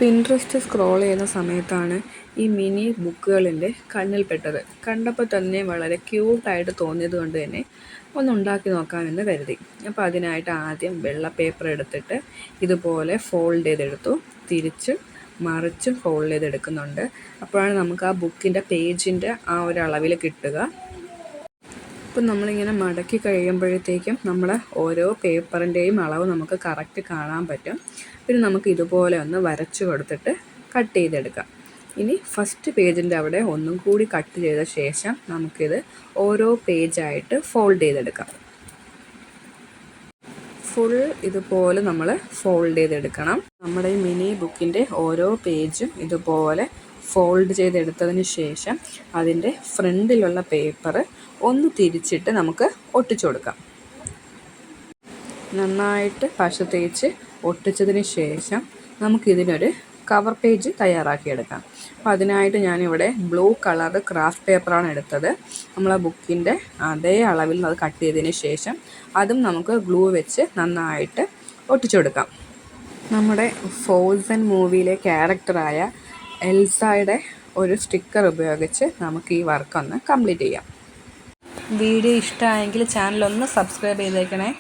Pinterest scroll ചെയ്യുന്ന സമയത്താണ് ഈ മിനി ബുക്കുകളിൻ്റെ കണ്ണിൽപ്പെട്ടത്. കണ്ടപ്പോൾ തന്നെ വളരെ ക്യൂട്ടായിട്ട് തോന്നിയത് കൊണ്ട് തന്നെ ഒന്നുണ്ടാക്കി നോക്കാമെന്ന് കരുതി. അപ്പോൾ അതിനായിട്ട് ആദ്യം വെള്ള പേപ്പർ എടുത്തിട്ട് ഇതുപോലെ ഫോൾഡ് ചെയ്തെടുത്തു. തിരിച്ച് മറിച്ച് ഫോൾഡ് ചെയ്തെടുക്കുന്നുണ്ട്. അപ്പോഴാണ് നമുക്ക് ആ ബുക്കിൻ്റെ പേജിൻ്റെ ആ ഒരു അളവിൽ കിട്ടുക. ഇപ്പം നമ്മളിങ്ങനെ മടക്കി കഴിയുമ്പോഴത്തേക്കും നമ്മുടെ ഓരോ പേപ്പറിൻ്റെയും അളവ് നമുക്ക് കറക്റ്റ് കാണാൻ പറ്റും. പിന്നെ നമുക്ക് ഇതുപോലെ ഒന്ന് വരച്ചു കൊടുത്തിട്ട് കട്ട് ചെയ്തെടുക്കാം. ഇനി ഫസ്റ്റ് പേജിൻ്റെ അവിടെ ഒന്നും കൂടി കട്ട് ചെയ്ത ശേഷം നമുക്കിത് ഓരോ പേജായിട്ട് ഫോൾഡ് ചെയ്തെടുക്കാം. ഫുൾ ഇതുപോലെ നമ്മൾ ഫോൾഡ് ചെയ്തെടുക്കണം. നമ്മുടെ ഈ മിനി ബുക്കിൻ്റെ ഓരോ പേജും ഇതുപോലെ ഫോൾഡ് ചെയ്തെടുത്തതിന് ശേഷം അതിൻ്റെ ഫ്രണ്ടിലുള്ള പേപ്പർ ഒന്ന് തിരിച്ചിട്ട് നമുക്ക് ഒട്ടിച്ചു കൊടുക്കാം. നന്നായിട്ട് പശ തേച്ച് ഒട്ടിച്ചതിന് ശേഷം നമുക്കിതിനൊരു കവർ പേജ് തയ്യാറാക്കിയെടുക്കാം. അപ്പോൾ അതിനായിട്ട് ഞാനിവിടെ ബ്ലൂ കളർ ക്രാഫ്റ്റ് പേപ്പറാണ് എടുത്തത്. നമ്മൾ ആ ബുക്കിൻ്റെ അതേ അളവിൽ അത് കട്ട് ചെയ്തതിന് ശേഷം അതും നമുക്ക് ഗ്ലൂ വെച്ച് നന്നായിട്ട് ഒട്ടിച്ചു കൊടുക്കാം. നമ്മുടെ ഫ്രോസൺ മൂവിയിലെ ക്യാരക്ടറായ എൽസയുടെ ഒരു സ്റ്റിക്കർ ഉപയോഗിച്ച് നമുക്ക് ഈ വർക്കൊന്ന് കംപ്ലീറ്റ് ചെയ്യാം. വീഡിയോ ഇഷ്ടമായെങ്കിൽ ചാനൽ ഒന്ന് സബ്സ്ക്രൈബ് ചെയ്തേക്കണേ.